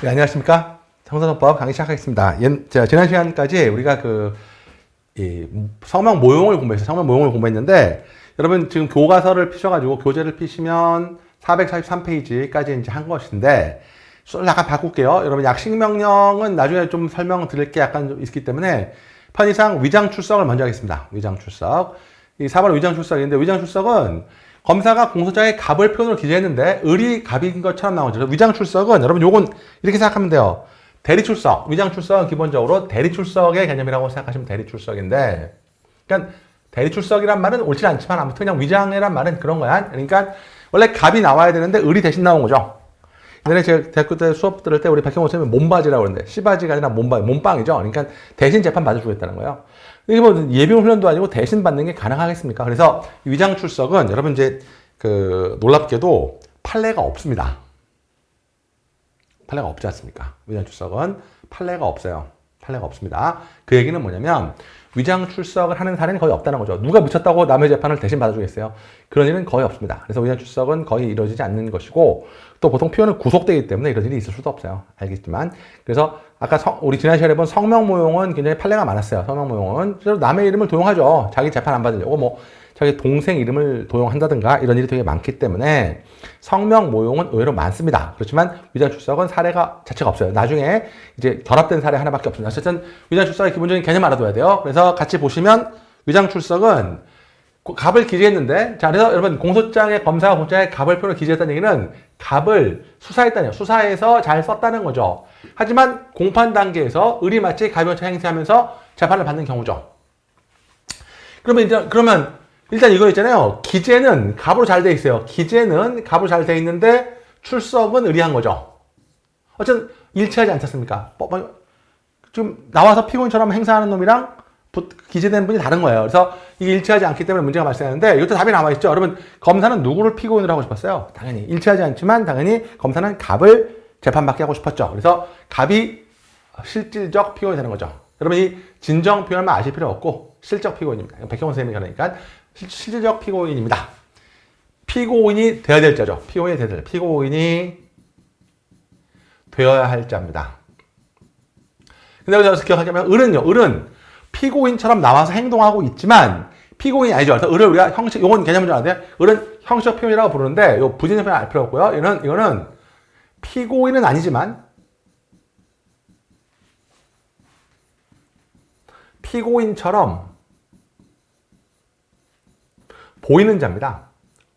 네, 안녕하십니까. 형사소법 강의 시작하겠습니다. 지난 시간까지 우리가 성명 모용을 공부했어요. 성명 모용을 공부했는데, 여러분 지금 교과서를 피셔가지고 교재를 피시면 443페이지까지 이제 한 것인데, 약간 바꿀게요. 여러분 약식명령은 나중에 좀 설명드릴 게 약간 좀 있기 때문에, 편의상 위장출석을 먼저 하겠습니다. 위장출석. 이 4번 위장출석인데, 위장출석은 검사가 공소장에 갑을 표현으로 기재했는데 을이 갑인 것처럼 나오죠. 위장출석은 여러분 요건 이렇게 생각하면 돼요. 대리출석, 위장출석은 기본적으로 대리출석의 개념이라고 생각하시면 대리출석인데, 그러니까 대리출석이란 말은 옳지 않지만 아무튼 그냥 위장이란 말은 그런 거야. 그러니까 원래 갑이 나와야 되는데 을이 대신 나온 거죠. 옛날에 제가 대학교 때 수업 들을 때 우리 백형호 선생님이 몸바지라고 그러는데, 씨바지가 아니라 몸빵이죠. 그러니까 대신 재판 받아주겠다는 거예요. 이게 뭐 예비군 훈련도 아니고 대신 받는 게 가능하겠습니까? 그래서 위장 출석은 여러분 이제 놀랍게도 판례가 없습니다. 판례가 없지 않습니까? 위장 출석은 판례가 없어요. 판례가 없습니다. 그 얘기는 뭐냐면 위장 출석을 하는 사례는 거의 없다는 거죠. 누가 미쳤다고 남의 재판을 대신 받아주겠어요? 그런 일은 거의 없습니다. 그래서 위장 출석은 거의 이루어지지 않는 것이고, 또 보통 표현은 구속되기 때문에 이런 일이 있을 수도 없어요. 알겠지만. 그래서 아까 우리 지난 시간에 본 성명모용은 굉장히 판례가 많았어요. 성명모용은 실제로 남의 이름을 도용하죠. 자기 재판 안 받으려고 뭐 자기 동생 이름을 도용한다든가 이런 일이 되게 많기 때문에 성명모용은 의외로 많습니다. 그렇지만 위장출석은 사례가 자체가 없어요. 나중에 이제 결합된 사례 하나밖에 없습니다. 어쨌든 위장출석의 기본적인 개념 알아둬야 돼요. 그래서 같이 보시면 위장출석은 갑을 기재했는데, 자, 그래서 여러분 공소장에 검사가 공소장에 갑을 표로 기재했다는 얘기는 갑을 수사했다는, 수사해서 잘 썼다는 거죠. 하지만 공판 단계에서 을이 마치 갑의원칙 행세하면서 재판을 받는 경우죠. 그러면 일단 이거 있잖아요. 기재는 갑으로 잘 돼 있어요. 기재는 갑으로 잘 돼 있는데 출석은 을이 한 거죠. 어쨌든 일치하지 않지 않습니까? 지금 나와서 피고인처럼 행사하는 놈이랑 기재된 분이 다른 거예요. 그래서 이게 일치하지 않기 때문에 문제가 발생하는데, 이것도 답이 남아있죠. 여러분, 검사는 누구를 피고인으로 하고 싶었어요? 당연히 일치하지 않지만 당연히 검사는 갑을 재판받게 하고 싶었죠. 그래서 갑이 실질적 피고인이 되는 거죠. 여러분, 이 진정 표현만 아실 필요 없고 실적 피고인입니다. 백형원 선생님이 그러니까 실질적 피고인입니다. 피고인이 되어야 될 자죠. 피고인이 되어야 할 자입니다. 근데 여기서 기억하자면 을은 피고인처럼 나와서 행동하고 있지만 피고인이 아니죠. 그래서 을을 우리가 요건 개념은 좀 아는데, 을은 형식적 표현이라고 부르는데, 요 부진의 표현 알 필요 없고요. 이거는 피고인은 아니지만 피고인처럼 보이는 자입니다.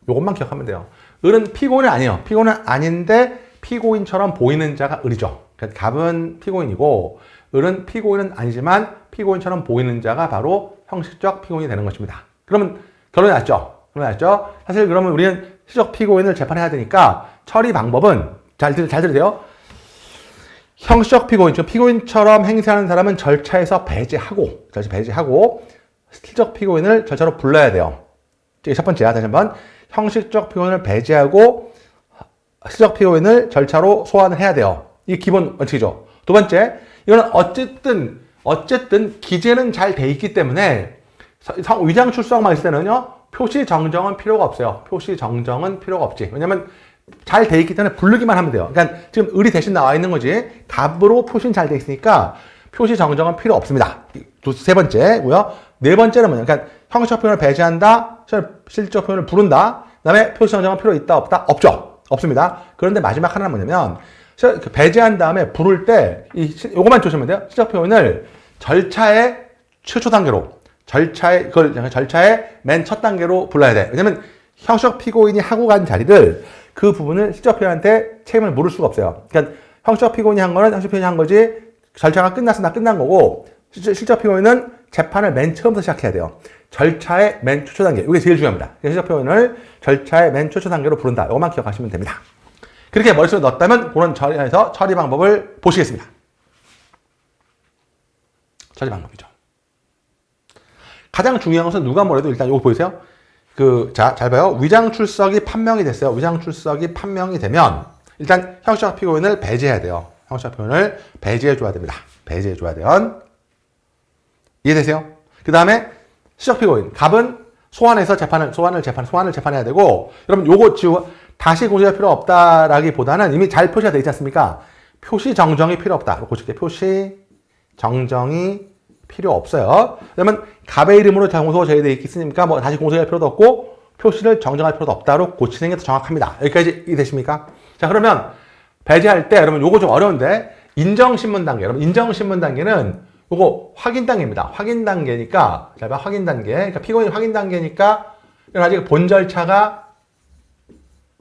요것만 기억하면 돼요. 을은 피고인은 아니에요. 피고인은 아닌데 피고인처럼 보이는 자가 을이죠. 그러니까 갑은 피고인이고 을은 피고인은 아니지만 피고인처럼 보이는 자가 바로 형식적 피고인이 되는 것입니다. 그러면 결론이 났죠? 사실 그러면 우리는 실적 피고인을 재판해야 되니까 처리 방법은 잘 들으세요. 형식적 피고인, 즉 피고인처럼 행세하는 사람은 절차에서 배제하고 실적 피고인을 절차로 불러야 돼요. 이게 첫 번째야. 다시 한번 형식적 피고인을 배제하고 실적 피고인을 절차로 소환을 해야 돼요. 이게 기본 원칙이죠. 두 번째, 이거는 어쨌든 기재는 잘 돼 있기 때문에 위장 출석만 있을 때는요, 표시 정정은 필요가 없어요. 표시 정정은 필요가 없지. 왜냐면 잘 돼 있기 때문에 부르기만 하면 돼요. 그러니까 지금 을이 대신 나와 있는 거지. 갑으로 표시는 잘 돼 있으니까 표시 정정은 필요 없습니다. 세 번째고요. 네 번째는 뭐냐? 그러니까 형식적 표현을 배제한다, 실적 표현을 부른다. 그다음에 표시 정정은 필요 있다 없다? 없습니다. 그런데 마지막 하나는 뭐냐면, 배제한 다음에 부를 때 요것만 조심하면 돼요. 실적 표현을 절차의 최초 단계로, 절차의 맨 첫 단계로 불러야 돼. 왜냐면 형식 피고인이 하고 간 자리를, 그 부분을 실적 표현한테 책임을 물을 수가 없어요. 그러니까 형식 피고인이 한 거는 형식 표현이 한 거지, 절차가 끝났으나 끝난 거고, 실적 피고인은 재판을 맨 처음부터 시작해야 돼요. 절차의 맨 최초 단계. 이게 제일 중요합니다. 실적 표현을 절차의 맨 최초 단계로 부른다. 이것만 기억하시면 됩니다. 그렇게 머릿속에 넣었다면 그런 처리에서 처리 방법을 보시겠습니다. 처리 방법이죠. 가장 중요한 것은 누가 뭐래도 일단 이거 보이세요? 자, 잘 봐요. 위장 출석이 판명이 됐어요. 위장 출석이 판명이 되면 일단 형식적 피고인을 배제해야 돼요. 형식적 표현을 배제해줘야 됩니다. 배제해줘야 돼요. 이해되세요? 그 다음에 실적 피고인 갑은 소환을 재판해야 되고, 여러분 요거 지우 다시 공개할 필요 없다라기보다는 이미 잘 표시가 되어 있지 않습니까? 표시 정정이 필요 없다. 고칠게. 표시 정정이 필요 없어요. 그러면 갑의 이름으로 공소 제외되어 있으니까 뭐 다시 공소할 필요도 없고 표시를 정정할 필요도 없다로 고치는 게 더 정확합니다. 여기까지 이해되십니까? 자, 그러면 배제할 때 여러분 요거 좀 어려운데 인정신문 단계. 여러분 인정신문 단계는 요거 확인 단계입니다. 확인 단계니까 자, 확인 단계. 그러니까 피고인이 확인 단계니까 이건 아직 본 절차가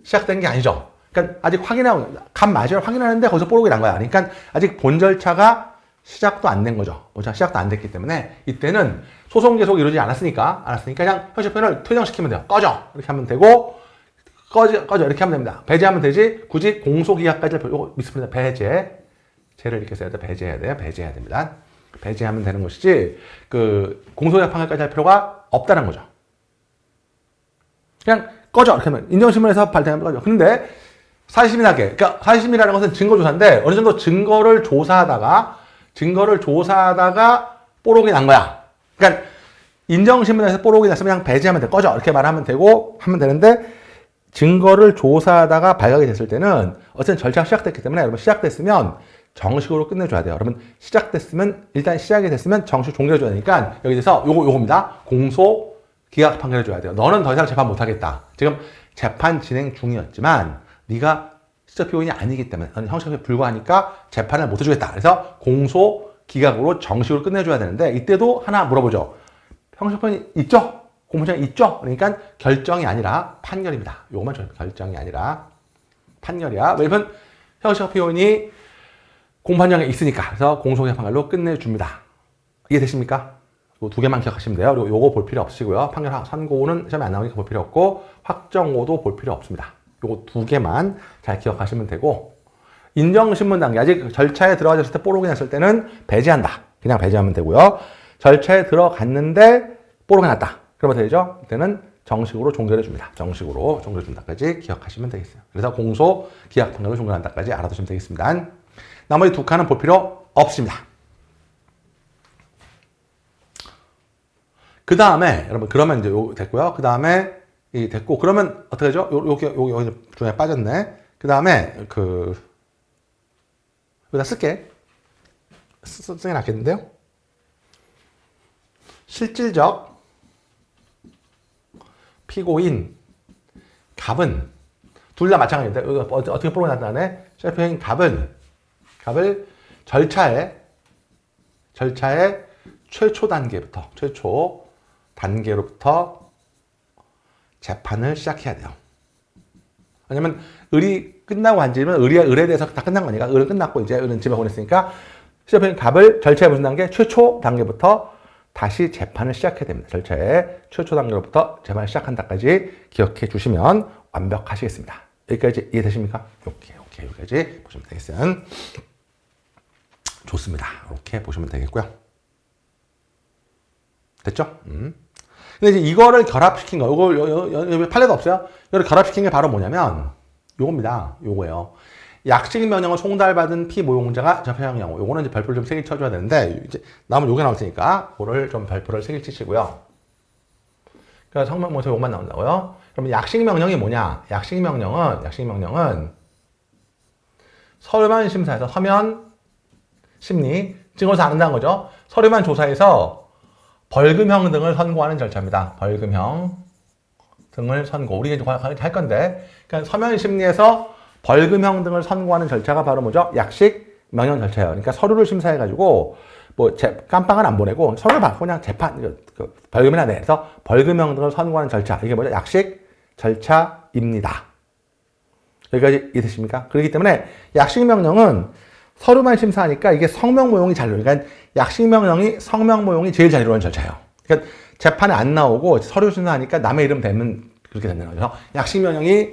시작된 게 아니죠. 그러니까 아직 확인하고 갑 맞아요. 확인하는데 거기서 뽀록이 난 거야. 그러니까 아직 본 절차가 시작도 안 된 거죠. 시작도 안 됐기 때문에 이때는 소송 계속이 이루어지지 않았으니까 그냥 형식표현을 퇴정시키면 돼요. 꺼져 이렇게 하면 되고 꺼져 이렇게 하면 됩니다. 배제하면 되지 굳이 공소기각까지 요거 미스프린트 배제를 이렇게 써야 돼. 배제해야 됩니다. 배제하면 되는 것이지 그 공소기각 판결까지 할 필요가 없다는 거죠. 그냥 꺼져 이렇게 하면 인정신문에서 발표하면 꺼져. 근데 사실심의하게 그러니까 사실심의라는 것은 증거조사인데 어느 정도 증거를 조사하다가 뽀록이 난 거야. 그러니까 인정신문에서 뽀록이 났으면 그냥 배제하면 돼. 꺼져 이렇게 말하면 되고 하면 되는데 증거를 조사하다가 발각이 됐을 때는 어쨌든 절차가 시작됐기 때문에 여러분 시작됐으면 정식으로 끝내줘야 돼요. 여러분 일단 시작이 됐으면 정식 종료해줘야 되니까 여기서 요겁니다. 공소 기각 판결해줘야 돼요. 너는 더 이상 재판 못하겠다. 지금 재판 진행 중이었지만 네가 실적 피고인이 아니기 때문에 형식에 불과하니까 재판을 못 해주겠다. 그래서 공소 기각으로 정식으로 끝내줘야 되는데 이때도 하나 물어보죠. 형식편이 있죠? 공소장이 있죠? 그러니까 결정이 아니라 판결입니다. 요것만 줘요. 결정이 아니라 판결이야. 왜냐면 형식 피고인이 공판장에 있으니까. 그래서 공소기각 판결로 끝내줍니다. 이해되십니까? 요 두 개만 기억하시면 돼요. 그리고 요거 볼 필요 없으시고요. 판결 선고는 시험에 안 나오니까 볼 필요 없고 확정오도 볼 필요 없습니다. 요거 두 개만 잘 기억하시면 되고 인정신문 단계 아직 절차에 들어가졌을 때 뽀록이 났을 때는 배제한다. 그냥 배제하면 되고요. 절차에 들어갔는데 뽀록이 났다. 그러면 되죠? 이때는 정식으로 종결해 줍니다. 정식으로 종결해 준다까지 기억하시면 되겠어요. 그래서 공소 기각 판결로 종결한다까지 알아두시면 되겠습니다. 나머지 두 칸은 볼 필요 없습니다. 그 다음에 여러분 그러면 이제 요 됐고요. 그 다음에 이 됐고 그러면 어떻게 하죠? 여기 중에 빠졌네. 그 다음에 여기다 쓸게. 쓰는 게 낫겠는데요? 실질적 피고인 갑은 둘 다 마찬가지인데 어떻게 뽀록이 나타나네? 실질적인 갑을 절차의 최초 단계로부터 재판을 시작해야 돼요. 왜냐면 을이 끝나고 앉으면 을에 대해서 다 끝난 거니까 을은 끝났고 이제 을은 집에 보냈으니까 시작한 갑을 절차에 무슨 단계? 최초 단계부터 다시 재판을 시작해야 됩니다. 절차의 최초 단계로부터 재판을 시작한다까지 기억해 주시면 완벽하시겠습니다. 여기까지 이해되십니까? 오케이 여기까지 보시면 되겠어요. 좋습니다. 이렇게 보시면 되겠고요. 됐죠? 근데 이제 이거를 결합시킨 거, 여기 판례도 없어요? 이걸 결합시킨 게 바로 뭐냐면, 요겁니다. 요거예요. 약식 명령을 송달받은 피모용자가 접행한 경우. 요거는 이제 별표를 좀 세게 쳐줘야 되는데, 이제 나오면 요게 나올 테니까, 그거를 좀 별표를 세게 치시고요. 그러니까 성명모에서 요것만 나온다고요? 그러면 약식 명령이 뭐냐? 약식 명령은 서류만 심사해서 서면 심리, 증거조사 안 한다는 거죠. 서류만 조사해서 벌금형 등을 선고하는 절차입니다. 벌금형 등을 선고. 우리가 이제 할 건데, 그러니까 서면 심리에서 벌금형 등을 선고하는 절차가 바로 뭐죠? 약식 명령 절차예요. 그러니까 서류를 심사해가지고 뭐 깜빵은 안 보내고 서류를 받고 그냥 재판 벌금이나 내서 벌금형 등을 선고하는 절차. 이게 뭐죠? 약식 절차입니다. 여기까지 이해되십니까? 그렇기 때문에 약식 명령은 서류만 심사하니까 이게 성명모용이 잘 이루어요. 그러니까 약식명령이 성명모용이 제일 잘 이루어지는 절차예요. 그러니까 재판에 안 나오고 서류 심사하니까 남의 이름 대면 그렇게 된다는 거죠. 약식명령이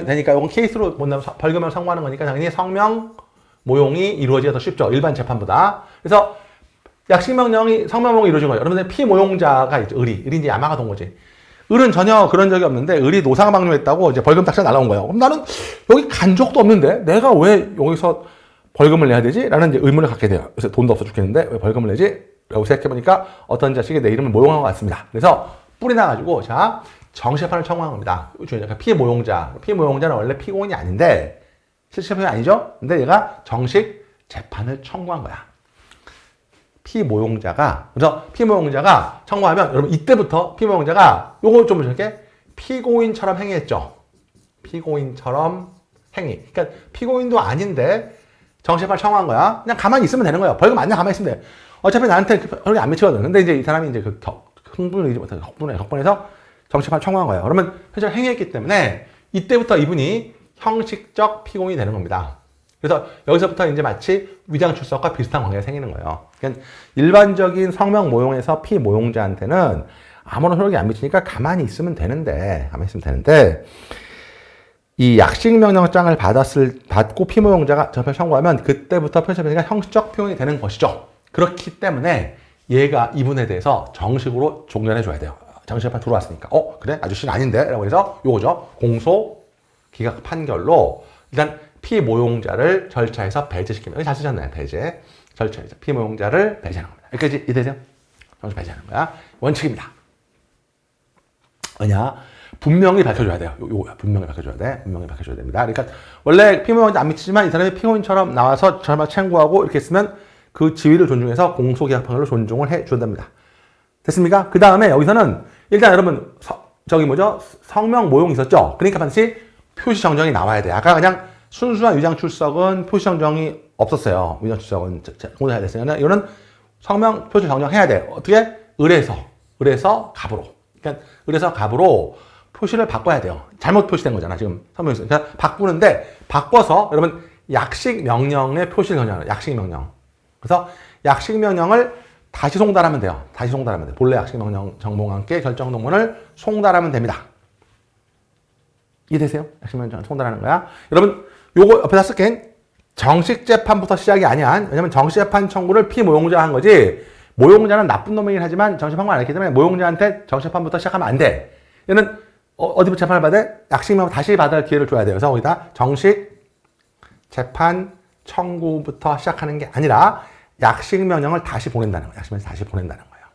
되니까 이건 케이스로 본다면 벌금을 선고하는 거니까 당연히 성명모용이 이루어지기가 더 쉽죠. 일반 재판보다. 그래서 약식명령이 성명모용이 이루어진 거예요. 여러분들 피모용자가 있죠. 을이 이제 야마가 돈 거지. 을은 전혀 그런 적이 없는데 을이 노상방뇨했다고 이제 벌금 딱지가 날라온 거예요. 그럼 나는 여기 간 적도 없는데 내가 왜 여기서 벌금을 내야 되지? 라는 이제 의문을 갖게 돼요. 그래서 돈도 없어 죽겠는데 왜 벌금을 내지? 라고 생각해보니까 어떤 자식이 내 이름을 모용한 것 같습니다. 그래서 뿔이 나가지고 정시재판을 청구한 겁니다. 그러니까 피해모용자는 원래 피고인이 아닌데 실체 표현이 아니죠? 근데 얘가 정식 재판을 청구한 거야. 피모용자가, 그래서 피모용자가 청구하면, 여러분, 이때부터 피모용자가 요거 좀 이렇게 피고인처럼 행위했죠. 피고인처럼 행위. 그러니까 피고인도 아닌데 정식재판을 청구한 거야. 그냥 가만히 있으면 되는 거예요. 벌금 안 내고 가만히 있으면 돼. 어차피 나한테 벌금이 안 미치거든. 근데 이제 이 사람이 이제 흥분을 이기지 못해서 격분해서 정식재판을 청구한 거예요. 그러면 현재 행위했기 때문에 이때부터 이분이 형식적 피고인이 되는 겁니다. 그래서 여기서부터 이제 마치 위장출석과 비슷한 관계가 생기는 거예요. 그러니까 일반적인 성명 모용에서 피모용자한테는 아무런 효력이 안 미치니까 가만히 있으면 되는데, 이 약식명령장을 받고 피모용자가 정식재판을 청구하면 그때부터 표시재판이 형식적 피고인이 되는 것이죠. 그렇기 때문에 얘가 이분에 대해서 정식으로 종전해줘야 돼요. 정식재판 들어왔으니까. 그래? 아저씨는 아닌데? 라고 해서 요거죠. 공소, 기각 판결로 일단 피모용자를 절차에서 배제시키면, 여기 잘 쓰셨나요? 배제. 절차에서 피모용자를 배제하는 겁니다. 여기까지 이해되세요? 정식 배제하는 거야. 원칙입니다. 왜냐? 분명히 밝혀줘야 돼요. 분명히 밝혀줘야 돼. 분명히 밝혀줘야 됩니다. 그러니까 원래 피모용자 안 미치지만 이 사람이 피고인처럼 나와서 절차 청구하고 이렇게 했으면 그 지위를 존중해서 공소기각 판결로 존중을 해준답니다. 됐습니까? 그 다음에 여기서는 일단 여러분 성명 모용이 있었죠? 그러니까 반드시 표시 정정이 나와야 돼. 아까 그냥 순수한 위장 출석은 표시 정정이 없었어요. 위장 출석은 공소해야 됐으면 이거는 성명 표시 정정해야 돼. 어떻게? 을에서 갑으로. 그러니까 을에서 갑으로 표시를 바꿔야 돼요. 잘못 표시된 거잖아. 지금 성명에서. 그러니까 바꾸는데 바꿔서 여러분 약식 명령의 표시를 정정하는 약식 명령. 그래서 약식 명령을 다시 송달하면 돼요. 다시 송달하면 돼요. 본래 약식 명령 정보와 함께 결정 동문을 송달하면 됩니다. 이해되세요? 약식 명령 송달하는 거야. 여러분 요거 옆에다 쓸게. 정식 재판부터 시작이 아니야. 왜냐면 정식 재판 청구를 피모용자가 한 거지. 모용자는 나쁜 놈이긴 하지만 정식 판결 안 했기 때문에 모용자한테 정식 재판부터 시작하면 안 돼. 얘는 어디부터 재판을 받아야 돼? 약식 명령 다시 받을 기회를 줘야 돼요. 그래서 거기다 정식 재판 청구부터 시작하는 게 아니라 약식 명령을 다시 보낸다는 거예요. 약식 명령을 다시 보낸다는 거예요.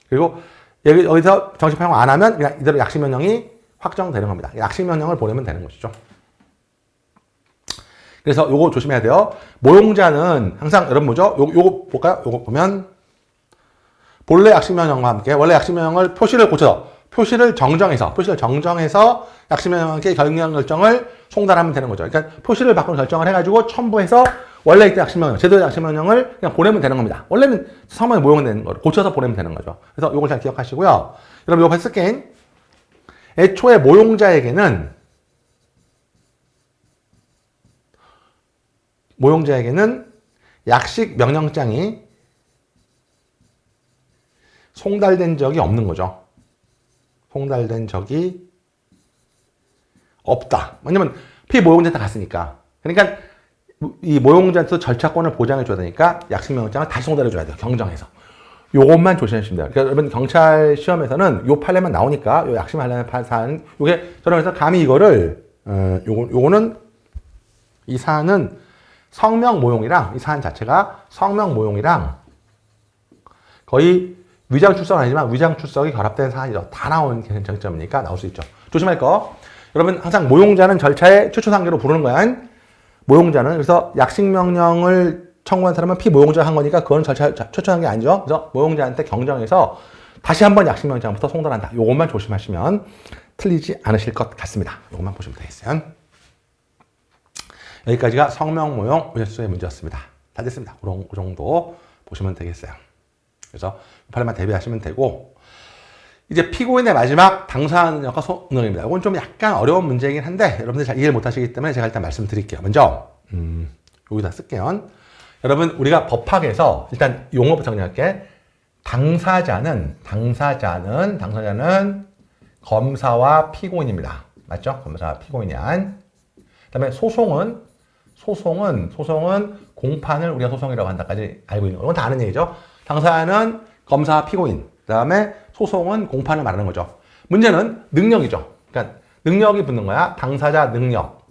그리고 여기서 정식 판결 안 하면 그냥 이대로 약식 명령이 확정되는 겁니다. 약식 명령을 보내면 되는 것이죠. 그래서 요거 조심해야 돼요. 모용자는 항상 여러분 뭐죠? 요거 볼까요? 요거 보면 본래 약식 명령과 함께 원래 약식 명령을 표시를 고쳐서 표시를 정정해서 약식 명령과 함께 경영 결정을 송달하면 되는 거죠. 그러니까 표시를 바꾸는 결정을 해가지고 첨부해서 원래 이때 약식 명령, 제도의 약식 명령을 그냥 보내면 되는 겁니다. 원래는 성명에 모용되는 거를 고쳐서 보내면 되는 거죠. 그래서 요걸 잘 기억하시고요. 여러분 요거 쓸게. 애초에 모용자에게는 약식 명령장이 송달된 적이 없는 거죠. 송달된 적이 없다. 왜냐면 피모용자한테 갔으니까. 그러니까 이 모용자한테도 절차권을 보장해 줘야 되니까 약식 명령장을 다시 송달해 줘야 돼요. 경정해서. 요것만 조심하시면 돼요. 그러니까 여러분 경찰 시험에서는 요 판례만 나오니까 요 약식 관련 사안 요게 저는 그래서 감히 이거를 요거는 이 사안은 성명 모용이랑 이 사안 자체가 성명 모용이랑 거의 위장 출석은 아니지만 위장 출석이 결합된 사안이죠. 다 나오는 쟁점이니까 나올 수 있죠. 조심할 거. 여러분 항상 모용자는 절차의 최초 단계로 부르는 거야. 모용자는 그래서 약식 명령을 청구한 사람은 피모용자가 한 거니까 그건 절차 최초 단계 아니죠. 그래서 모용자한테 경정해서 다시 한번 약식 명령부터 송달한다. 요것만 조심하시면 틀리지 않으실 것 같습니다. 요것만 보시면 되겠어요. 여기까지가 성명 모용 의뢰수의 문제였습니다. 다 됐습니다. 그 정도 보시면 되겠어요. 그래서 판례만 대비하시면 되고 이제 피고인의 마지막 당사 능력과 소능력입니다. 이건 좀 약간 어려운 문제이긴 한데 여러분들 잘 이해를 못하시기 때문에 제가 일단 말씀드릴게요. 먼저 여기다 쓸게요. 여러분 우리가 법학에서 일단 용어부터 정리할게. 당사자는 검사와 피고인입니다. 맞죠? 검사와 피고인이야. 그다음에 소송은 공판을 우리가 소송이라고 한다까지 알고 있는 거. 이건 다 아는 얘기죠. 당사자는 검사와 피고인. 그다음에 소송은 공판을 말하는 거죠. 문제는 능력이죠. 그러니까 능력이 붙는 거야. 당사자 능력,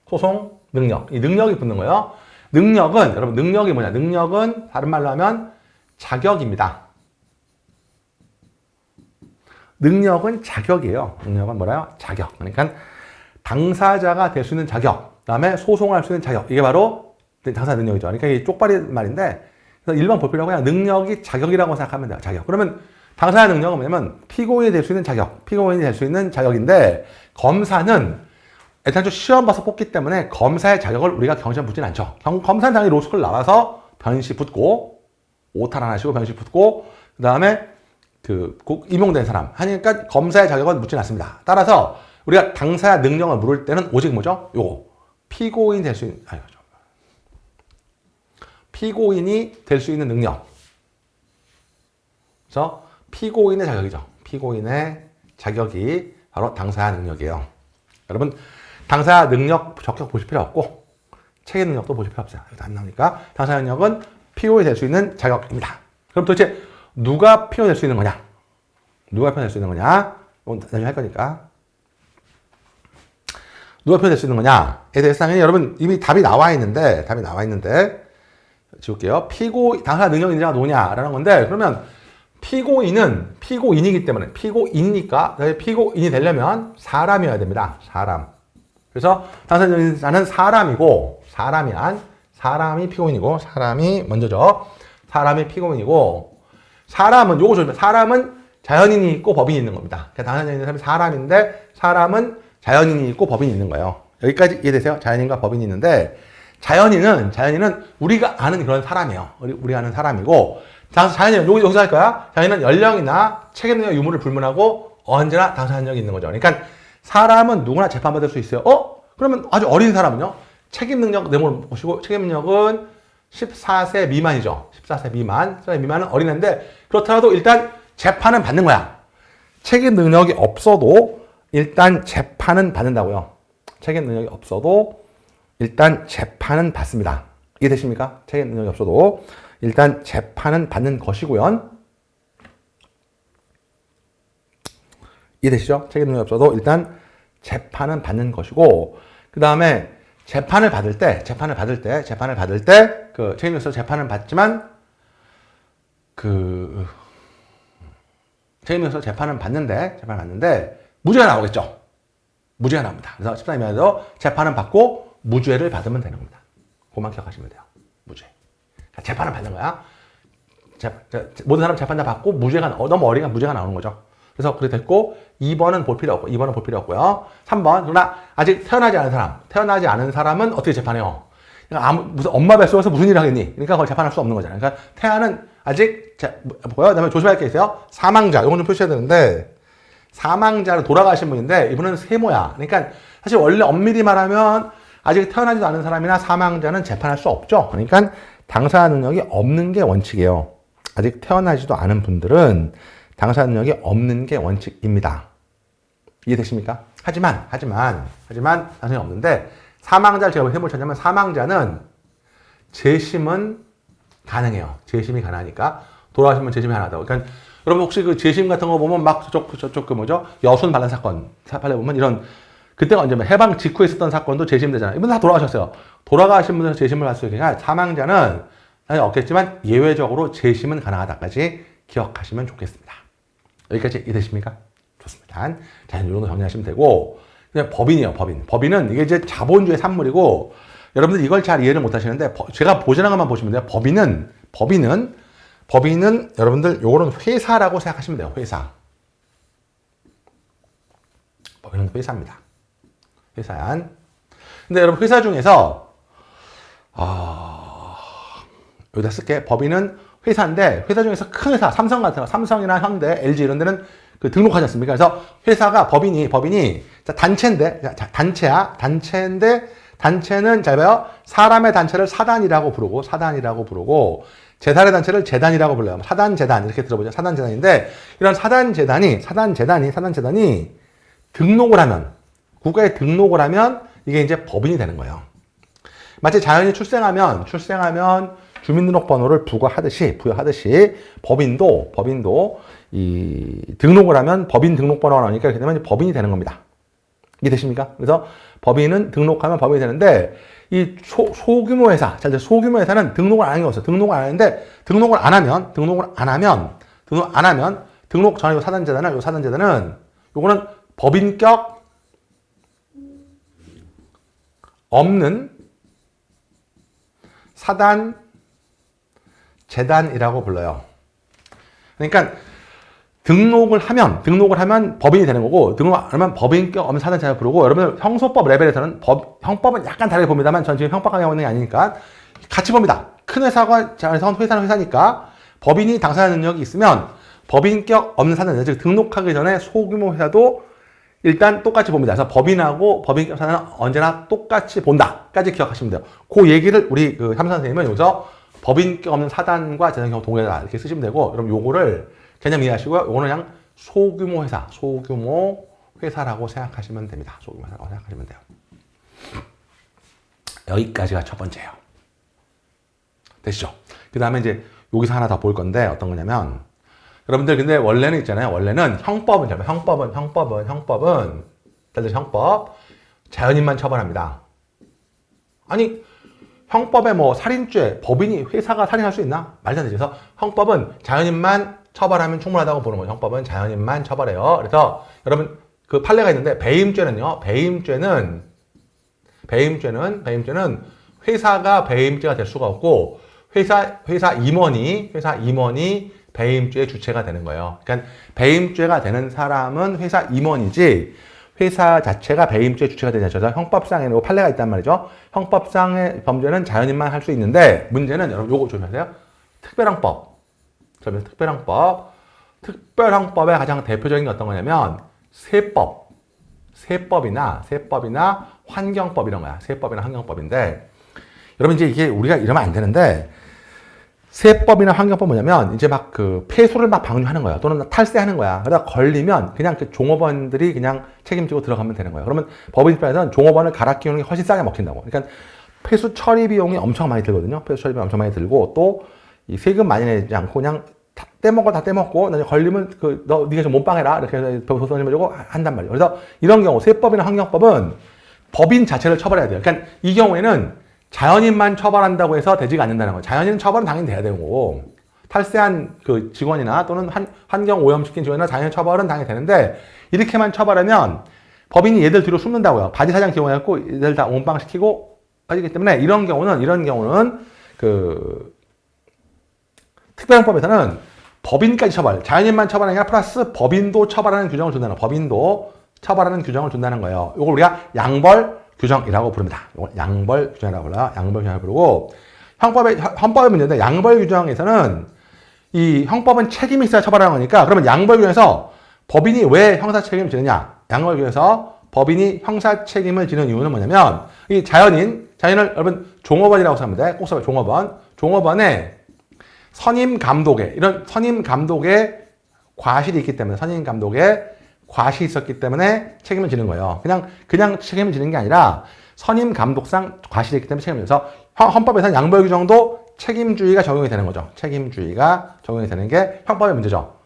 소송 능력. 이 능력이 붙는 거예요. 능력은 여러분 능력이 뭐냐? 능력은 다른 말로 하면 자격입니다. 능력은 자격이에요. 능력은 뭐라요? 자격. 그러니까 당사자가 될 수 있는 자격. 그다음에 소송할 수 있는 자격. 이게 바로 당사자 능력이죠. 그러니까 이게 쪽발이 말인데 그래서 일반 보필이라고 그냥 능력이 자격이라고 생각하면 돼요. 자격. 그러면 당사자 능력은 뭐냐면 피고인이 될 수 있는 자격, 피고인이 될 수 있는 자격인데 검사는 애당초 시험 봐서 뽑기 때문에 검사의 자격을 우리가 경시에 붙진 않죠. 검사는 당연히 로스쿨 나와서 변시 붙고 오탈 안 하시고 변시 붙고 그 다음에 꼭 임용된 사람 하니까 검사의 자격은 묻진 않습니다. 따라서 우리가 당사자 능력을 물을 때는 오직 뭐죠? 요거 피고인 될 수 있는 피고인이 될 수 있는 능력. 그래서 피고인의 자격이죠. 피고인의 자격이 바로 당사자 능력이에요. 여러분 당사자 능력 적격 보실 필요 없고 책임 능력도 보실 필요 없어요. 여기도 안 나오니까 당사자 능력은 피고인이 될 수 있는 자격입니다. 그럼 도대체 누가 피고인이 될 수 있는 거냐? 누가 피고인이 될 수 있는 거냐? 이건 나중에 할 거니까. 누가 피고인이 될 수 있는 거냐에 대해서 당연히 여러분 이미 답이 나와 있는데 지울게요. 당사자 능력 인자가 누구냐라는 건데 그러면 피고인은 피고인이기 때문에 피고인이니까 피고인이 되려면 사람이어야 됩니다. 사람. 그래서 당사자 능력 인자는 사람이고 사람이 피고인이고 사람이 먼저죠. 사람이 피고인이고 사람은 요거 조심해. 사람은 자연인이 있고 법인이 있는 겁니다. 당사자 능력 인자는 사람인데 사람은 자연인이 있고 법인이 있는 거예요. 여기까지 이해되세요? 자연인과 법인이 있는데 자연인은 우리가 아는 그런 사람이에요. 우리가 아는 사람이고 자연인은 여기서 할 거야. 자연인은 연령이나 책임 능력 유무를 불문하고 언제나 당사자 능력이 있는 거죠. 그러니까 사람은 누구나 재판받을 수 있어요. 그러면 아주 어린 사람은요. 책임 능력 내용을 보시고 책임 능력은 14세 미만이죠. 14세 미만. 14세 미만은 어린애인데 그렇더라도 일단 재판은 받는 거야. 책임 능력이 없어도 일단 재판은 받는다고요. 책임 능력이 없어도 일단 재판은 받습니다. 이해되십니까? 책임 능력이 없어도 일단 재판은 받는 것이고요. 이해되시죠? 책임 능력이 없어도 일단 재판은 받는 것이고 그 다음에 재판을 받을 때 책임 능력에서 재판을 받지만 책임 능력에서 재판을 받는데 무죄가 나오겠죠. 무죄가 나옵니다. 그래서 14일에서 재판은 받고 무죄를 받으면 되는 겁니다. 그것만 기억하시면 돼요. 무죄. 재판을 받는 거야. 모든 사람 재판 다 받고 무죄가 너무 어리가 무죄가 나오는 거죠. 그래서 그렇게 됐고 2번은 볼 필요 없고요. 3번 그러나 아직 태어나지 않은 사람은 어떻게 재판해요? 그러니까 무슨 엄마 뱃속에서 무슨 일을 하겠니? 그러니까 그걸 재판할 수 없는 거잖아요. 그러니까 태아는 아직 보여. 그다음에 조심할 게 있어요. 사망자 이건 좀 표시해야 되는데 사망자로 돌아가신 분인데 이분은 세모야. 그러니까 사실 원래 엄밀히 말하면 아직 태어나지도 않은 사람이나 사망자는 재판할 수 없죠. 그러니까 당사자 능력이 없는 게 원칙이에요. 아직 태어나지도 않은 분들은 당사자 능력이 없는 게 원칙입니다. 이해되십니까? 하지만 당사자가 없는데 사망자를 제가 왜 세모를 찾냐면 사망자는 재심은 가능해요. 재심이 가능하니까 돌아가시면 재심이 가능하다고. 그러니까 여러분 혹시 그 재심 같은 거 보면 막 저쪽 여순 반란 사건 보면 이런 그때가 언제 해방 직후에 있었던 사건도 재심되잖아요. 이분 다 돌아가셨어요. 돌아가신 분들은 재심을 할 수 있으니까 사망자는 당연히 없겠지만 예외적으로 재심은 가능하다까지 기억하시면 좋겠습니다. 여기까지 이해되십니까? 좋습니다. 자, 이 정도 정리하시면 되고 그냥 법인이에요. 법인은 이게 이제 자본주의 산물이고 여러분들 이걸 잘 이해를 못 하시는데 제가 보시는 것만 보시면 돼요. 법인은 여러분들 요거는 회사라고 생각하시면 돼요. 회사. 법인은 회사입니다. 회사안. 근데 여러분 회사 중에서 여기다 쓸게. 법인은 회사인데 회사 중에서 큰 회사, 삼성 같은 거, 삼성이나 현대, LG 이런 데는 그 등록하지 않습니까? 그래서 회사가 법인이 단체인데 단체는 잘 봐요. 사람의 단체를 사단이라고 부르고 재단의 단체를 재단이라고 불러요. 사단재단 이렇게 들어보죠. 사단재단인데 이런 사단재단이 등록을 하면 국가에 등록을 하면 이게 이제 법인이 되는 거예요. 마치 자연이 출생하면 주민등록번호를 부여하듯이 법인도 이 등록을 하면 법인 등록번호가 나오니까 이렇게 되면 법인이 되는 겁니다. 이게 되십니까? 그래서 법인은 등록하면 법인이 되는데 이 소규모 회사, 소규모 회사는 등록을 안 하는 게 없어요. 등록을 안 하는데 등록을 안 하면 등록 전에 요 사단재단은 요거는 법인격 없는 사단, 재단이라고 불러요. 그러니까 등록을 하면 법인이 되는 거고, 등록 안 하면 법인격 없는 사단, 재단을 부르고, 여러분 형소법 레벨에서는 형법은 약간 다르게 봅니다만 전 지금 형법 강의하고 있는 게 아니니까 같이 봅니다. 큰 회사가 회사는 회사니까 법인이 당사자 능력이 있으면 법인격 없는 사단, 즉 등록하기 전에 소규모 회사도 일단 똑같이 봅니다. 그래서 법인하고 법인격 사단은 언제나 똑같이 본다까지 기억하시면 돼요. 그 얘기를 우리 그 삼 선생님은 여기서 법인격 없는 사단과 재단 경우 동일하다 이렇게 쓰시면 되고, 여러분 요거를 개념 이해하시고요. 요거는 그냥 소규모 회사라고 생각하시면 됩니다. 소규모 회사라고 생각하시면 돼요. 여기까지가 첫 번째예요. 되시죠? 그 다음에 이제 여기서 하나 더 볼 건데 어떤 거냐면, 여러분들 근데 원래는 있잖아요. 원래는 형법은 다들 형법 자연인만 처벌합니다. 아니 형법에 뭐 살인죄 법인이 회사가 살인할 수 있나? 말도 안 되죠. 그래서 형법은 자연인만 처벌하면 충분하다고 보는 거예요. 형법은 자연인만 처벌해요. 그래서 여러분 그 판례가 있는데 배임죄는요. 배임죄는 회사가 배임죄가 될 수가 없고 회사 임원이 배임죄의 주체가 되는 거예요. 그러니까 배임죄가 되는 사람은 회사 임원이지 회사 자체가 배임죄의 주체가 되지 않죠. 형법상에는 판례가 있단 말이죠. 형법상의 범죄는 자연인만 할 수 있는데 문제는 여러분 요거 조심하세요. 특별형법의 가장 대표적인 게 어떤 거냐면 세법이나 환경법 이런 거야. 세법이나 환경법인데 여러분 이제 이게 우리가 이러면 안 되는데 세법이나 환경법 뭐냐면 이제 막 그 폐수를 막 방류하는 거야. 또는 탈세하는 거야. 그러다 걸리면 그냥 그 종업원들이 그냥 책임지고 들어가면 되는 거예요. 그러면 법인 입장에서는 종업원을 갈아 끼우는 게 훨씬 싸게 먹힌다고. 그러니까 폐수 처리 비용이 엄청 많이 들거든요. 폐수 처리 비용이 엄청 많이 들고 또 이 세금 많이 내지 않고 그냥 다 떼먹고 나중에 걸리면 네가 좀 몸빵해라 이렇게 해서 도서관님 주고 한단 말이에요. 그래서 이런 경우 세법이나 환경법은 법인 자체를 처벌해야 돼요. 그러니까 이 경우에는 자연인만 처벌한다고 해서 되지가 않는다는 거예요. 자연인 처벌은 당연히 돼야 되고 탈세한 그 직원이나 또는 환경 오염시킨 직원이나 자연인 처벌은 당연히 되는데 이렇게만 처벌하면 법인이 얘들 뒤로 숨는다고요. 바지 사장 기용해갖고 얘들 다 몸빵시키고 하기 때문에 이런 경우는 그 특별형법에서는 법인까지 처벌, 자연인만 처벌하는 게 아니라 플러스 법인도 처벌하는 규정을 준다는 거예요. 이걸 우리가 양벌 규정이라고 부릅니다. 이걸 양벌 규정이라고 불러요. 양벌 규정을 부르고 헌법의 문제인데 양벌 규정에서는 이 형법은 책임이 있어야 처벌하는 거니까 그러면 양벌 규정에서 법인이 왜 형사 책임을 지느냐? 양벌 규정에서 법인이 형사 책임을 지는 이유는 뭐냐면 이 자연인을 여러분 종업원이라고 생각하면 돼. 꼭 써요. 종업원의 선임 감독의 과실이 있기 때문에 과실이 있었기 때문에 책임을 지는 거예요. 그냥 책임을 지는 게 아니라 선임 감독상 과실이 있기 때문에 책임을 져서 헌법에서는 양벌 규정도 책임주의가 적용이 되는 거죠. 책임주의가 적용이 되는 게 형법의 문제죠.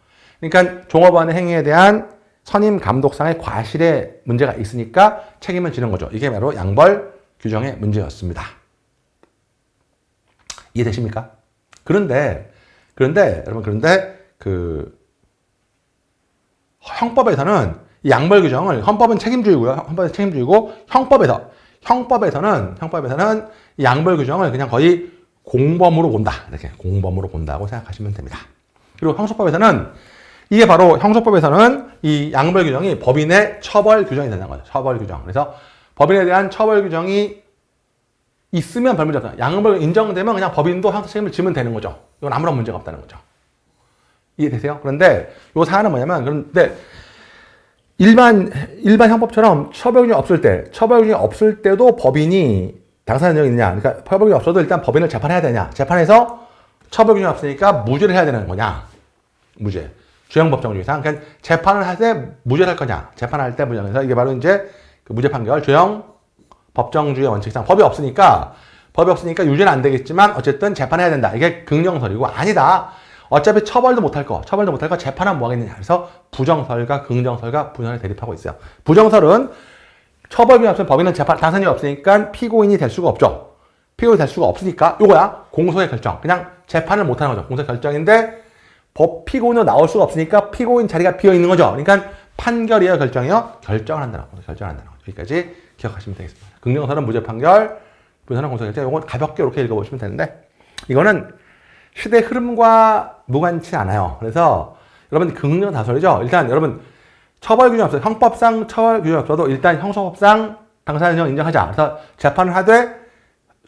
그러니까 종업원의 행위에 대한 선임 감독상의 과실에 문제가 있으니까 책임을 지는 거죠. 이게 바로 양벌 규정의 문제였습니다. 이해되십니까? 그런데 여러분 그 형법에서는 이 양벌 규정을 헌법은 책임주의고 형법에서는 이 양벌 규정을 그냥 거의 공범으로 본다. 이렇게 공범으로 본다고 생각하시면 됩니다. 그리고 형소법에서는 이 양벌 규정이 법인의 처벌 규정이 된다는 거죠. 처벌 규정. 그래서 법인에 대한 처벌 규정이 있으면 별 문제 없다. 양벌 인정되면 그냥 법인도 형사 책임을 지면 되는 거죠. 이건 아무런 문제가 없다는 거죠. 이해되세요? 그런데 요 사안은 뭐냐면 그런데 일반 형법처럼 처벌 규정이 없을 때도 법인이 당사자 능력이 있느냐? 그러니까 처벌 규정이 없어도 일단 법인을 재판해야 되냐? 재판해서 처벌 규정이 없으니까 무죄를 해야 되는 거냐? 무죄. 주형법정주의상. 그러니까 재판을 할 때 무죄를 할 거냐? 재판할 때 무죄. 그래서 이게 바로 이제 그 무죄 판결 주형 법정주의 원칙상 법이 없으니까 유죄는 안 되겠지만 어쨌든 재판해야 된다. 이게 긍정설이고 아니다. 어차피 처벌도 못할 거 재판하면 뭐 하겠느냐. 그래서 부정설과 긍정설과 분열을 대립하고 있어요. 부정설은 처벌이 없으면 법인은 당사자이 없으니까 피고인이 될 수가 없죠. 피고인이 될 수가 없으니까 이거야. 공소의 결정. 그냥 재판을 못하는 거죠. 공소의 결정인데 피고인으로 나올 수가 없으니까 피고인 자리가 비어 있는 거죠. 그러니까 판결이에요, 결정이요? 결정을 한다는 거죠. 여기까지 기억하시면 되겠습니다. 긍정사는 무죄 판결, 부정사는 공소결재. 이거 가볍게 이렇게 읽어보시면 되는데 이거는 시대 흐름과 무관치 않아요. 그래서 여러분 긍정다설이죠. 일단 여러분 처벌 규정 없어요. 형법상 처벌 규정 없어도 일단 형사법상 당사자는 인정하자. 그래서 재판을 하되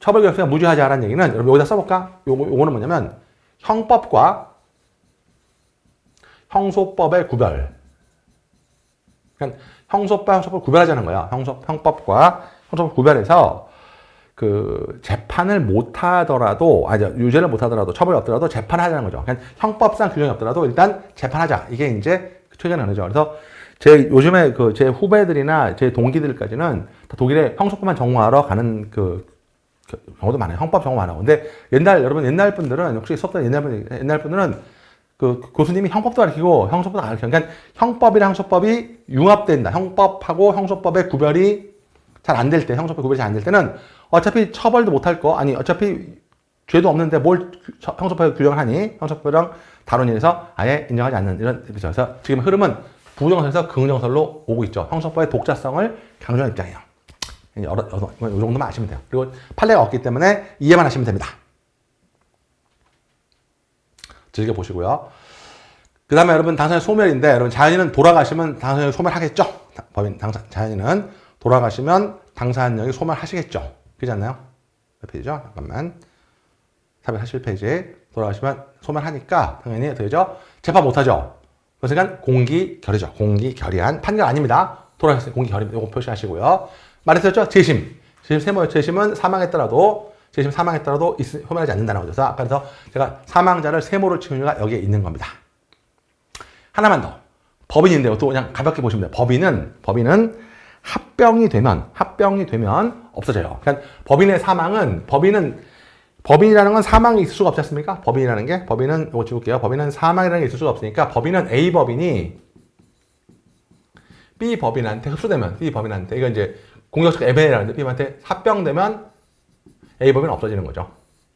처벌 규정 없으면 무죄하자라는 얘기는 여러분 여기다 써볼까? 요거는 뭐냐면 형법과 형소법의 구별. 그러니까 형소법과 형소법을 구별하자는 거예요. 형법과 형소법 구별해서 그 재판을 못하더라도 유죄를 못하더라도 처벌이 없더라도 재판하자는 거죠. 그러니까 형법상 규정이 없더라도 일단 재판하자. 이게 이제 최근에 하는 거죠. 그래서 제 요즘에 제 후배들이나 제 동기들까지는 다 독일에 형소법만 전공하러 가는 경우도 많아요. 형법 전공 많아요. 근데 여러분 옛날 분들은 혹시 수업도 옛날 분들은 교수님이 형법도 가르치고 형소법도 가르치고 그러니까 형법이랑 형소법이 융합된다. 형법하고 형소법의 구별이 잘 안 될 때, 형소법 구별이 잘 안 될 때는 어차피 처벌도 못할 거, 어차피 죄도 없는데 뭘 형소법에 규정을 하니 형소법이랑 다른 일에서 아예 인정하지 않는 이런 뜻이죠. 그래서 지금 흐름은 부정설에서 긍정설로 오고 있죠. 형소법의 독자성을 강조하는 입장이에요. 이 정도만 아시면 돼요. 그리고 판례가 없기 때문에 이해만 하시면 됩니다. 즐겨보시고요. 그 다음에 여러분 당사자의 소멸인데 여러분 자연인은 돌아가시면 당사자의 소멸하겠죠? 자연인은 돌아가시면 당사자력이 소멸하시겠죠? 그렇지 않나요? 몇 페이지죠? 잠깐만. 441페이지 돌아가시면 소멸하니까 당연히 어떻게 되죠? 재판 못하죠? 그러니까 공기결의죠. 공기결의한 판결 아닙니다. 돌아가셨어요. 공기결의 이거 표시하시고요. 말했었죠? 재심. 재심은 사망했더라도 소멸하지 않는다는 거죠. 아까 그래서 제가 사망자를 세모로 치는 이유가 여기에 있는 겁니다. 하나만 더. 법인인데요. 또 그냥 가볍게 보시면 돼요. 법인은 합병이 되면 없어져요. 그러니까 법인이라는 건 사망이 있을 수가 없지 않습니까? 법인은 이거 지울게요. 법인은 사망이라는 게 있을 수가 없으니까 법인은 A 법인이 B 법인한테 흡수되면 이거 이제 공격적 에벤이라는데 B한테 합병되면 A 법인은 없어지는 거죠.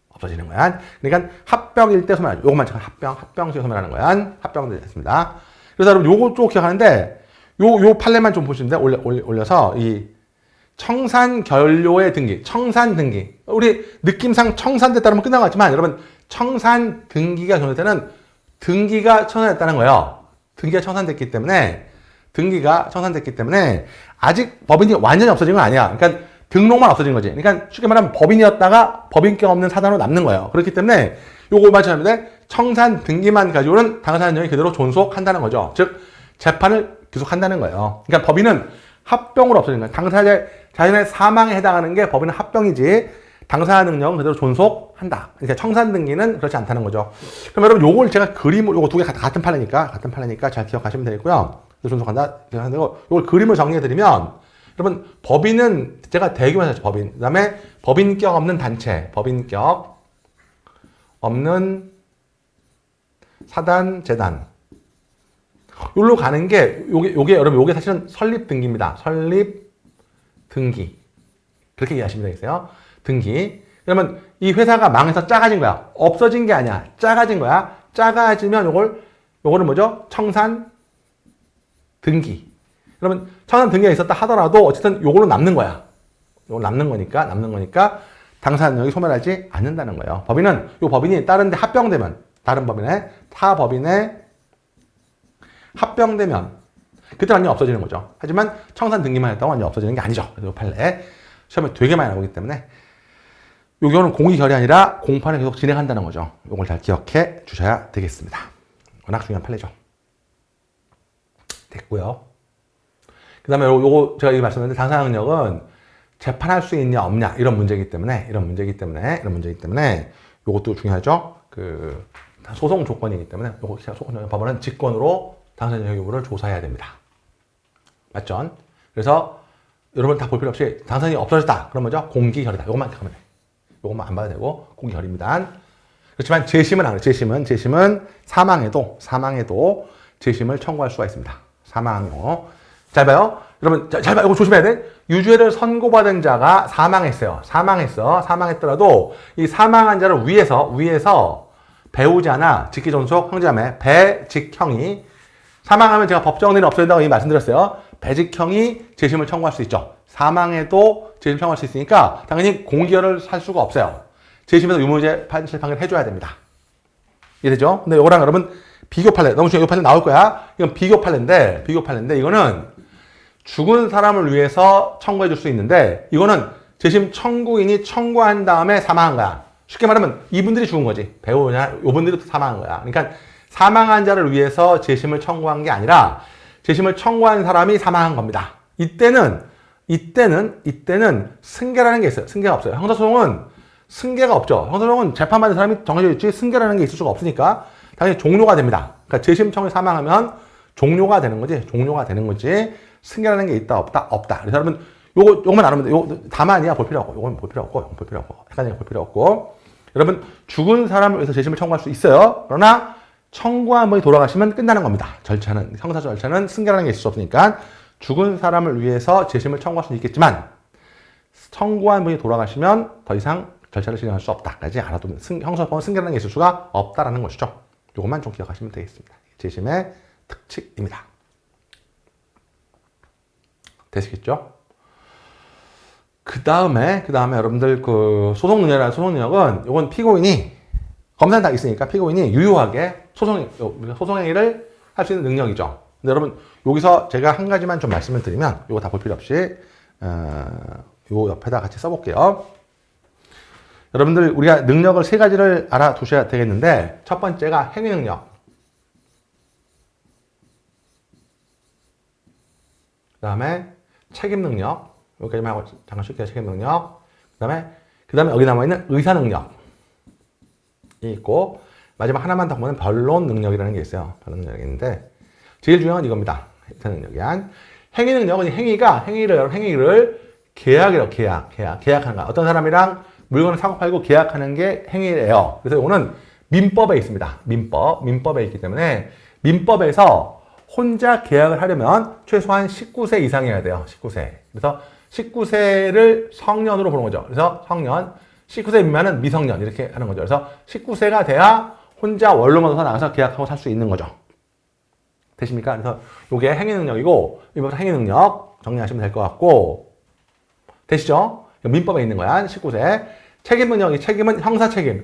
없어지는 거야. 그러니까 합병일 때 소멸하죠. 요것만 잠깐 합병 시에 소멸하는 거야. 합병도 됐습니다. 그래서 여러분 요거 쭉 기억하는데 요 판례만 좀 보시면 돼. 올려서 이 청산결료의 등기, 청산등기. 우리 느낌상 청산됐다면 끝나갔지만 여러분 청산 등기가 정할 때는 등기가 청산됐다는 거예요. 등기가 청산됐기 때문에 아직 법인이 완전히 없어진 건 아니야. 그러니까 등록만 없어진 거지. 그러니까 쉽게 말하면 법인이었다가 법인격 없는 사단으로 남는 거예요. 그렇기 때문에 요거 맞춰야하는데 청산 등기만 가지고는 당사자력이 그대로 존속한다는 거죠. 즉 재판을 계속한다는 거예요. 그러니까 법인은 합병으로 없어진 거예요. 자신의 사망에 해당하는 게 법인은 합병이지 당사자 능력은 그대로 존속한다. 그러니까 청산 등기는 그렇지 않다는 거죠. 그럼 여러분 요걸 제가 요거 두 개 같은 판례니까 잘 기억하시면 되겠고요. 존속한다. 요걸 그림을 정리해 드리면 여러분 법인은 제가 대규모에서 했죠. 법인. 그다음에 법인격 없는 단체, 법인격 없는 사단, 재단. 여기로 가는 게 요게 사실은 설립 등기입니다. 설립 등기. 그렇게 이해하시면 되겠어요. 등기. 그러면 이 회사가 망해서 작아진 거야. 없어진 게 아니야. 작아진 거야. 작아지면 요거는 뭐죠? 청산 등기. 그러면 청산 등기가 있었다 하더라도 어쨌든 요걸로 남는 거야. 요걸 남는 거니까 당사자력이 소멸하지 않는다는 거예요. 법인이 다른 데 합병되면 타 법인에 합병되면 그때 완전히 없어지는 거죠. 하지만 청산 등기만 했다고 완전히 없어지는 게 아니죠. 그래서 판례 시험에 되게 많이 나오기 때문에 요 경우는 공기결이 아니라 공판을 계속 진행한다는 거죠. 요걸 잘 기억해 주셔야 되겠습니다. 워낙 중요한 판례죠. 됐고요. 그 다음에 요거 제가 말씀드렸는데 당사자 능력은 재판할 수 있냐 없냐 이런 문제이기 때문에 요것도 중요하죠. 소송 조건이기 때문에 요거 법원은 직권으로 당사자 능력 여부를 조사해야 됩니다. 맞죠? 그래서 여러분 다 볼 필요 없이 당사자이 없어졌다. 그럼 뭐죠? 공기결이다. 요것만 하면 돼. 요것만 안 봐도 되고 공기결입니다. 그렇지만 재심은 안 해요. 재심은 사망해도 재심을 청구할 수가 있습니다. 사망요. 잘 봐요. 여러분 잘 봐요. 이거 조심해야 돼. 유죄를 선고받은 자가 사망했더라도 이 사망한 자를 위해서 배우자나 직계존속 형제자매 배직형이 사망하면 제가 법정 내는 없어진다고 이미 말씀드렸어요. 배직형이 재심을 청구할 수 있죠. 사망에도 재심 청구할 수 있으니까 당연히 공기여를 할 수가 없어요. 재심에서 유무죄 판실 판결 해줘야 됩니다. 이해되죠? 근데 이거랑 여러분 비교 판례, 너무 중요해. 이 판례 나올 거야. 이건 비교 판례인데 이거는 죽은 사람을 위해서 청구해 줄 수 있는데 이거는 재심 청구인이 청구한 다음에 사망한 거야. 쉽게 말하면 이분들이 죽은 거지. 배우냐, 요분들이 사망한 거야. 그러니까 사망한 자를 위해서 재심을 청구한 게 아니라 재심을 청구한 사람이 사망한 겁니다. 이때는 승계라는 게 있어요. 승계가 없어요. 형사소송은 승계가 없죠. 형사소송은 재판받는 사람이 정해져 있지 승계라는 게 있을 수가 없으니까 당연히 종료가 됩니다. 그러니까 재심 청구에 사망하면 종료가 되는 거지. 승계라는 게 있다 없다. 그래서 여러분 요것만 알면 돼. 요 다만이야 볼 필요 없고 요건 볼 필요 없고 헷갈리니까 볼 필요 없고 여러분 죽은 사람을 위해서 재심을 청구할 수 있어요. 그러나 청구한 분이 돌아가시면 끝나는 겁니다. 형사 절차는 승계라는 게 있을 수 없으니까 죽은 사람을 위해서 재심을 청구할 수는 있겠지만 청구한 분이 돌아가시면 더 이상 절차를 진행할 수 없다까지 알아두면 형사법은 승계라는 게 있을 수가 없다라는 것이죠. 이것만 좀 기억하시면 되겠습니다. 재심의 특칙입니다. 되시겠죠? 그 다음에 여러분들 그 소송능력은 이건 피고인이 검사는 다 있으니까 피고인이 유효하게 소송행위를 할 수 있는 능력이죠. 근데 여러분 여기서 제가 한 가지만 좀 말씀을 드리면 이거 다 볼 필요 없이 요 옆에다 같이 써볼게요. 여러분들 우리가 능력을 세 가지를 알아두셔야 되겠는데 첫 번째가 행위능력, 그 다음에 책임능력, 여기까지만 하고 잠깐 쉴게요. 책임능력, 그 다음에 여기 남아있는 의사능력이 있고 마지막 하나만 더 보면 변론능력이라는 게 있어요. 변론능력이 있는데 제일 중요한 건 이겁니다. 의사능력이 한 행위능력은 행위를 계약하는 거야. 어떤 사람이랑 물건을 사고 팔고 계약하는 게 행위래요. 그래서 이거는 민법에 있습니다. 민법에 있기 때문에 민법에서 혼자 계약을 하려면 최소한 19세 이상이어야 돼요. 19세. 그래서 19세를 성년으로 보는 거죠. 그래서 성년, 19세 미만은 미성년 이렇게 하는 거죠. 그래서 19세가 돼야 혼자 원룸으로 나가서 계약하고 살 수 있는 거죠. 되십니까? 그래서 이게 행위능력이고 민법에서 행위능력 정리하시면 될 것 같고 되시죠? 민법에 있는 거야. 19세. 책임능력이 책임은 형사책임.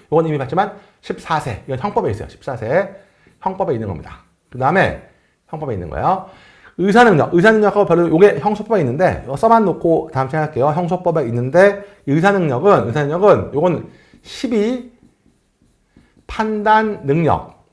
이건 이미 봤지만 14세. 이건 형법에 있어요. 14세. 형법에 있는 겁니다. 그 다음에 형법에 있는 거예요. 의사능력하고 별로 이게 형소법에 있는데 이거 써만 놓고 다음 시간에 할게요. 형소법에 있는데 의사능력은 이건 12 판단 능력.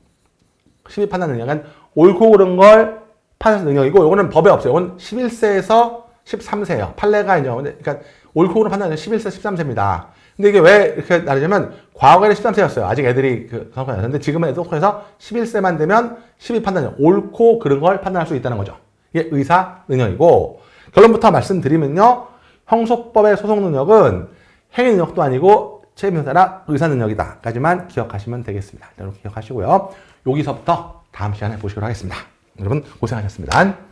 12 판단 능력은 옳고 그른 걸 판단하는 능력이고 이거는 법에 없어요. 이건 11세에서 13세예요. 판례가 이제 그러니까 옳고 그른 판단은 11세, 13세입니다. 근데 이게 왜 이렇게 다르냐면 과거에는 13세였어요. 아직 애들이 성과가 안 났는데 지금은 애들 속에서 11세만 되면 12판단이요. 옳고 그른 걸 판단할 수 있다는 거죠. 이게 의사 능력이고 결론부터 말씀드리면요. 형소법의 소송 능력은 행위 능력도 아니고 책임형사나 의사 능력이다까지만 기억하시면 되겠습니다. 여러분 기억하시고요. 여기서부터 다음 시간에 보시도록 하겠습니다. 여러분 고생하셨습니다.